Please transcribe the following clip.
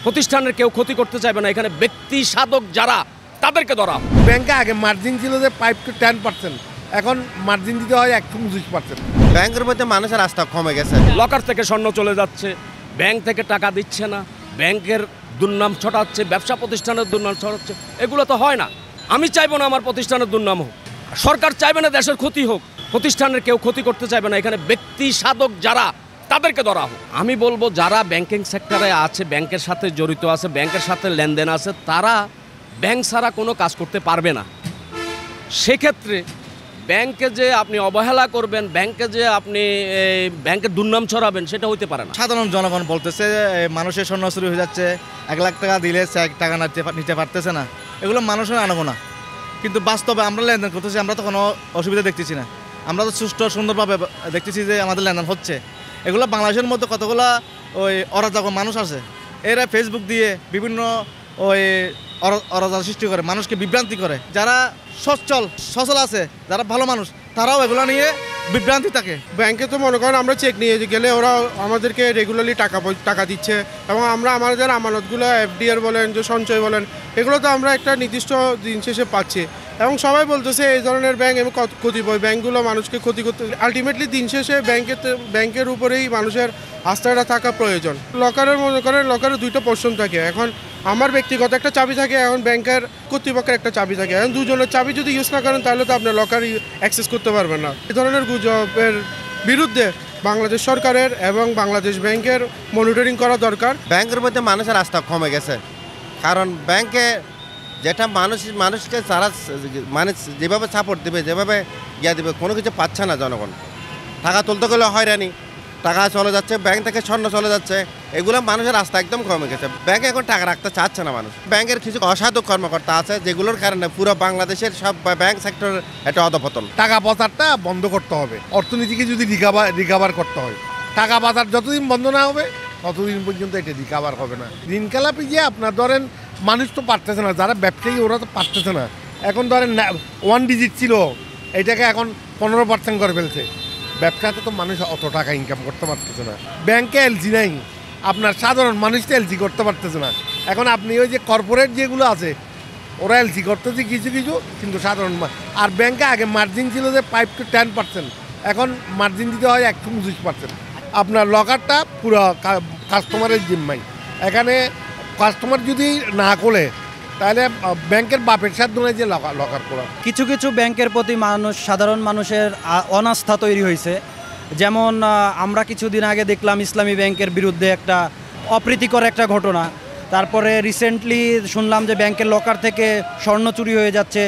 প্রতিষ্ঠানের কেউ ক্ষতি করতে চাইবে না, এখানে ব্যক্তি সাধক যারা তাদেরকে ধরা। ব্যাংকে আগে মার্জিন ছিল যে 5 to 10%, এখন মার্জিন দিতে হয় 1 to 25%। ব্যাংকের মধ্যে মানুষের আস্থা কমে গেছে। লকার থেকে স্বর্ণ চলে যাচ্ছে, ব্যাংক থেকে টাকা দিচ্ছে না, ব্যাংকের দুর্নাম ছড়াচ্ছে, ব্যবসা প্রতিষ্ঠানের দুর্নাম ছড়াচ্ছে। এগুলো তো হয় না। আমি চাইবো না আমার প্রতিষ্ঠানের দুর্নাম হোক, সরকার চাইবে না দেশের ক্ষতি হোক, প্রতিষ্ঠানের কেউ ক্ষতি করতে চাইবে না, এখানে ব্যক্তি সাধক যারা তাদেরকে ধরা হোক। আমি বলবো যারা ব্যাংকিং সেক্টরে আছে, ব্যাংকের সাথে জড়িত আছে, ব্যাংকের সাথে লেনদেন আছে, তারা ব্যাংক ছাড়া কোনো কাজ করতে পারবে না। সেক্ষেত্রে ব্যাংকে যে আপনি অবহেলা করবেন, ব্যাংকে যে আপনি ব্যাংকের দুর্নাম ছড়াবেন, সেটা হইতে পারে না। সাধারণ জনগণ বলতেছে মানুষের স্বর্ণ চুরি হয়ে যাচ্ছে, 1 লাখ টাকা দিলে 1 টাকা নিতে পারতেছে না, এগুলো মানুষের আনবো না। কিন্তু বাস্তবে আমরা লেনদেন করতেছি, আমরা তো কোনো অসুবিধা দেখতেছি না। আমরা তো সুষ্ঠু সুন্দরভাবে দেখতেছি যে আমাদের লেনদেন হচ্ছে। এগুলো বাংলাদেশের মধ্যে কতগুলো ওই অরাজক মানুষ আছে, এরা ফেসবুক দিয়ে বিভিন্ন ওই অরাজক সৃষ্টি করে, মানুষকে বিভ্রান্তি করে। যারা সচল আছে, যারা ভালো মানুষ, তারাও এগুলো নিয়ে বিভ্রান্তি থাকে। ব্যাংকে তো মনে করেন আমরা চেক নিয়ে গেলে ওরা আমাদেরকে রেগুলারলি টাকা দিচ্ছে, এবং আমরা আমাদের আমানতগুলো এফডিআর বলেন, যে সঞ্চয় বলেন, এগুলো তো আমরা একটা নির্দিষ্ট দিন শেষে পাচ্ছি। এবং সবাই বলতেছে এই ধরনের ব্যাংক এবং কতিপয় ব্যাংকগুলো মানুষকে ক্ষতি করতে, আলটিমেটলি দিন শেষে ব্যাংকের উপরেই মানুষের আস্থাটা থাকা প্রয়োজন। লকারের মনে করেন লকারের 2টা পোর্শন থাকে। এখন আমার ব্যক্তিগত একটা চাবি থাকে, এখন ব্যাংকের কর্তৃপক্ষের একটা চাবি থাকে। এখন দুজনের চাবি যদি ইউজ না করেন তাহলে তো আপনার লকার অ্যাক্সেস করতে পারবেন না। এই ধরনের গুজবের বিরুদ্ধে বাংলাদেশ সরকারের এবং বাংলাদেশ ব্যাংকের মনিটরিং করা দরকার। ব্যাংকের মধ্যে মানুষের আস্থা কমে গেছে, কারণ ব্যাংকে যেটা মানুষকে যারা মানুষ যেভাবে সাপোর্ট দেবে, যেভাবে দেবে, কোনো কিছু পাচ্ছে না জনগণ। টাকা তুলতে গেলে হয়রানি, টাকা চলে যাচ্ছে, ব্যাংক থেকে স্বর্ণ চলে যাচ্ছে, এগুলো মানুষের আস্থা একদম কমে গেছে। ব্যাংকে এখন টাকা রাখতে চাচ্ছে না মানুষ। ব্যাংকের কিছু অসাধু কর্মকর্তা আছে, যেগুলোর কারণে পুরো বাংলাদেশের সব ব্যাংক সেক্টরের একটা অধপতন। টাকা পাচারটা বন্ধ করতে হবে, অর্থনীতিকে যদি রিকাভার করতে হয়। টাকা পাচার যতদিন বন্ধ না হবে ততদিন পর্যন্ত এটা রিকাভার হবে না। ঋণখেলাপি যে আপনার ধরেন মানুষ তো পারতেছে না, যারা ব্যবসায়ী ওরা তো পারতেছে না। এখন ধরেন 1 ডিজিট ছিল, এটাকে এখন 15% করে ফেলছে। ব্যবসাতে তো মানুষ অত টাকা ইনকাম করতে পারতেছে না। ব্যাংকে এলসি নাই, আপনার সাধারণ মানুষ তো এলসি করতে পারতেছে না। এখন আপনি ওই যে কর্পোরেট যেগুলো আছে ওরা এলসি করতেছে কিছু, কিন্তু সাধারণ আর ব্যাংকে আগে মার্জিন ছিল যে 5 to 10%, এখন মার্জিন দিতে হয় 1 to 25%। আপনার লকারটা পুরো কাস্টমারের জিম্মাই। এখানে কাস্টমার যদি না খোলে তাহলে ব্যাংকের বাপের সাধ্য নয় যে লকার করা। কিছু কিছু ব্যাংকের প্রতি সাধারণ মানুষের অনাস্থা তৈরি হয়েছে। যেমন আমরা কিছুদিন আগে দেখলাম ইসলামী ব্যাংকের বিরুদ্ধে একটা অপ্রীতিকর একটা ঘটনা। তারপরে রিসেন্টলি শুনলাম যে ব্যাংকের লকার থেকে স্বর্ণ চুরি হয়ে যাচ্ছে,